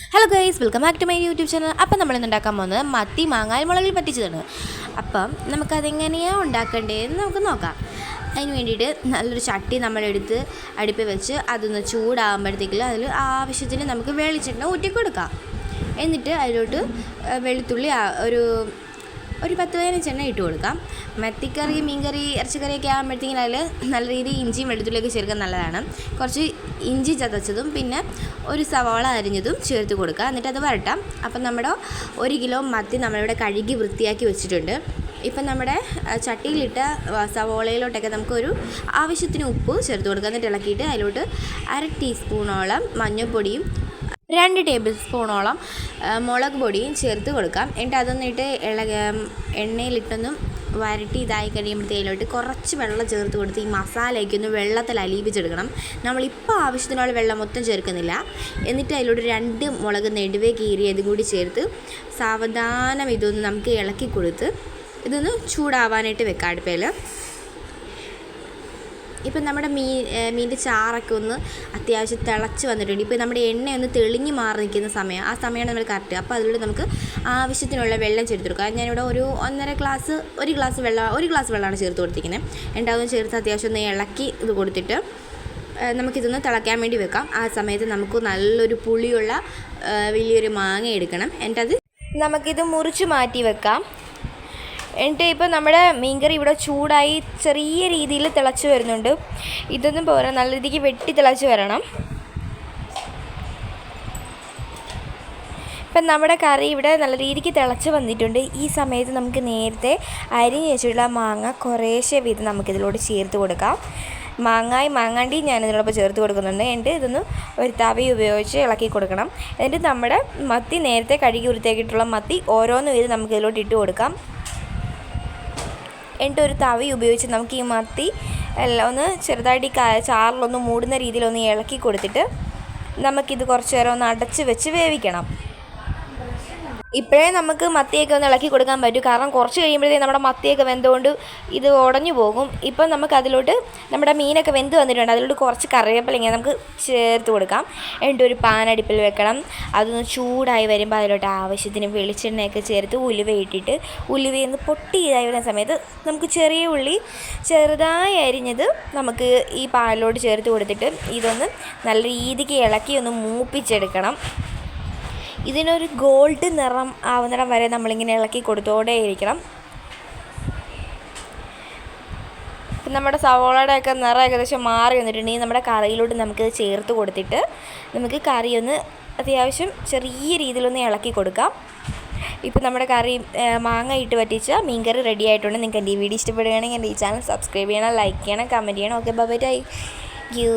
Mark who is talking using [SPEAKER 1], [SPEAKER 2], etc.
[SPEAKER 1] Hello guys, welcome back to my YouTube channel. അപ്പം നമ്മളിന്ന് ഉണ്ടാക്കാൻ പോകുന്നത് മത്തി മാങ്ങാൽ മുളകിൽ പറ്റിച്ചതാണ്. അപ്പം നമുക്കതെങ്ങനെയാണ് ഉണ്ടാക്കേണ്ടതെന്ന് നമുക്ക് നോക്കാം. അതിന് വേണ്ടിയിട്ട് നല്ലൊരു ചട്ടി നമ്മളെടുത്ത് അടുപ്പിൽ വെച്ച് അതൊന്ന് ചൂടാകുമ്പോഴത്തേക്കും അതിൽ ആവശ്യത്തിന് നമുക്ക് വെളിച്ചെണ്ണ ഊറ്റി കൊടുക്കാം. എന്നിട്ട് അതിലോട്ട് വെളുത്തുള്ളി ഒരു 10-15 എണ്ണ ഇട്ട് കൊടുക്കാം. മത്തിക്കറി, മീൻകറി, ഇറച്ചിക്കറിയൊക്കെ ആകുമ്പോഴത്തേക്കും അതിൽ നല്ല രീതിയിൽ ഇഞ്ചിയും വെളുത്തുള്ളിയൊക്കെ ചേർക്കാൻ നല്ലതാണ്. കുറച്ച് ഇഞ്ചി ചതച്ചതും പിന്നെ ഒരു സവാള അരിഞ്ഞതും ചേർത്ത് കൊടുക്കുക. എന്നിട്ട് അത് വരട്ടാം. അപ്പം നമ്മുടെ 1 കിലോ മത്തി നമ്മളിവിടെ കഴുകി വൃത്തിയാക്കി വെച്ചിട്ടുണ്ട്. ഇപ്പം നമ്മുടെ ചട്ടിയിലിട്ട സവോളയിലോട്ടൊക്കെ നമുക്കൊരു ആവശ്യത്തിന് ഉപ്പ് ചേർത്ത് കൊടുക്കുക. എന്നിട്ട് ഇളക്കിയിട്ട് അതിലോട്ട് 1/2 ടീസ്പൂണോളം മഞ്ഞൾപ്പൊടിയും 2 ടേബിൾ സ്പൂണോളം മുളക് പൊടിയും ചേർത്ത് കൊടുക്കാം. എന്നിട്ട് അതൊന്നിട്ട് എണ്ണയിലിട്ടൊന്നും വരട്ടി ഇതായി കഴിയുമ്പോഴത്തേലോട്ട് കുറച്ച് വെള്ളം ചേർത്ത് കൊടുത്ത് ഈ മസാലയൊക്കെ ഒന്ന് വെള്ളത്തിൽ അലിയിപ്പിച്ചെടുക്കണം. നമ്മളിപ്പോൾ ആവശ്യത്തിനുള്ള വെള്ളം മൊത്തം ചേർക്കുന്നില്ല. എന്നിട്ട് അതിലോട്ട് 2 മുളക് നെടുവേ കീറിയതും കൂടി ചേർത്ത് സാവധാനം ഇതൊന്ന് നമുക്ക് ഇളക്കി കൊടുത്ത് ഇതൊന്ന് ചൂടാവാനായിട്ട് വെക്കാം അടുപ്പയിൽ. ഇപ്പം നമ്മുടെ മീൻ്റെ ചാറൊക്കെ ഒന്ന് അത്യാവശ്യം തിളച്ച് വന്നിട്ടുണ്ട്. ഇപ്പോൾ നമ്മുടെ എണ്ണയൊന്ന് തെളിഞ്ഞ് മാറി നിൽക്കുന്ന സമയം, ആ സമയമാണ് നമ്മൾ കറക്റ്റ്. അപ്പോൾ അതിലൂടെ നമുക്ക് ആവശ്യത്തിനുള്ള വെള്ളം ചേർത്ത് കൊടുക്കാം. ഞാനിവിടെ ഒരു ഗ്ലാസ് വെള്ളമാണ് ചേർത്ത് കൊടുത്തിരിക്കുന്നത്. രണ്ടാമതും ചേർത്ത് അത്യാവശ്യം ഒന്ന് ഇളക്കി ഇത് കൊടുത്തിട്ട് നമുക്കിതൊന്ന് തിളയ്ക്കാൻ വേണ്ടി വെക്കാം. ആ സമയത്ത് നമുക്ക് നല്ലൊരു പുളിയുള്ള വലിയൊരു മാങ്ങ എടുക്കണം. എന്നിട്ടത് നമുക്കിത് മുറിച്ച് മാറ്റി വെക്കാം. എന്നിട്ട് ഇപ്പോൾ നമ്മുടെ മീൻകറി ഇവിടെ ചൂടായി ചെറിയ രീതിയിൽ തിളച്ച് വരുന്നുണ്ട്. ഇതൊന്നും പോരാ, നല്ല രീതിക്ക് വെട്ടി തിളച്ച് വരണം. ഇപ്പം നമ്മുടെ കറി ഇവിടെ നല്ല രീതിക്ക് തിളച്ച് വന്നിട്ടുണ്ട്. ഈ സമയത്ത് നമുക്ക് നേരത്തെ അരിഞ്ഞ് വെച്ചിട്ടുള്ള മാങ്ങ കുറേശ്ശെ വീതം നമുക്കിതിലോട്ട് ചേർത്ത് കൊടുക്കാം. മാങ്ങാണ്ടി ഞാനിതിനോടൊപ്പം ചേർത്ത് കൊടുക്കുന്നുണ്ട്. എന്നിട്ട് ഇതൊന്ന് ഒരു തവി ഉപയോഗിച്ച് ഇളക്കി കൊടുക്കണം. എന്നിട്ട് നമ്മുടെ മത്തി നേരത്തെ കഴുകി വൃത്തിയാക്കിയിട്ടുള്ള മത്തി ഓരോന്ന് വീതം നമുക്കിതിലോട്ട് ഇട്ട് കൊടുക്കാം. എന്നിട്ട് ഒരു തവി ഉപയോഗിച്ച് നമുക്ക് ഈ മത്തി എല്ലാം ഒന്ന് ചെറുതായിട്ട് ചാറിലൊന്ന് മൂടുന്ന രീതിയിലൊന്ന് ഇളക്കി കൊടുത്തിട്ട് നമുക്കിത് കുറച്ച് നേരം ഒന്ന് അടച്ച് വെച്ച് വേവിക്കണം. ഇപ്പോഴേ നമുക്ക് മത്തിയൊക്കെ ഒന്ന് ഇളക്കി കൊടുക്കാൻ പറ്റും. കാരണം കുറച്ച് കഴിയുമ്പോഴത്തേക്കും നമ്മുടെ മത്തിയൊക്കെ വെന്തുകൊണ്ട് ഇത് ഉടഞ്ഞു പോകും. ഇപ്പം നമുക്ക് അതിലോട്ട് നമ്മുടെ മീനൊക്കെ വെന്ത് വന്നിട്ടുണ്ട്. അതിലോട്ട് കുറച്ച് കറിവേപ്പില ഇങ്ങനെ നമുക്ക് ചേർത്ത് കൊടുക്കാം. എന്നിട്ട് ഒരു പാൻ അടുപ്പിൽ വെക്കണം. അതൊന്ന് ചൂടായി വരുമ്പോൾ അതിലോട്ട് ആവശ്യത്തിന് വെളിച്ചെണ്ണയൊക്കെ ചേർത്ത് ഉലുവയിട്ടിട്ട് ഉലുവയൊന്ന് പൊട്ടിയതായി വരുന്ന സമയത്ത് നമുക്ക് ചെറിയ ഉള്ളി ചെറുതായി അരിഞ്ഞത് നമുക്ക് ഈ പാലിലോട്ട് ചേർത്ത് കൊടുത്തിട്ട് ഇതൊന്ന് നല്ല രീതിക്ക് ഇളക്കി ഒന്ന് മൂപ്പിച്ചെടുക്കണം. ഇതിനൊരു ഗോൾഡ് നിറം ആവുന്നിടം വരെ നമ്മളിങ്ങനെ ഇളക്കി കൊടുത്തോടെ ഇരിക്കണം. ഇപ്പം നമ്മുടെ സവോളയുടെയൊക്കെ നിറം ഏകദേശം മാറി വന്നിട്ടുണ്ടെങ്കിൽ നമ്മുടെ കറിയിലോട്ട് നമുക്ക് ചേർത്ത് കൊടുത്തിട്ട് നമുക്ക് കറി ഒന്ന് അത്യാവശ്യം ചെറിയ രീതിയിലൊന്ന് ഇളക്കി കൊടുക്കാം. ഇപ്പം നമ്മുടെ കറി മാങ്ങ ഇട്ട് പറ്റിച്ച മീൻകറി റെഡി ആയിട്ടുണ്ട്. നിങ്ങൾക്ക് എൻ്റെ ഈ വീഡിയോ ഇഷ്ടപ്പെടുകയാണെങ്കിൽ എൻ്റെ ഈ ചാനൽ സബ്സ്ക്രൈബ് ചെയ്യണം, ലൈക്ക് ചെയ്യണം, കമൻറ്റ് ചെയ്യണം. Okay, bye bye. യു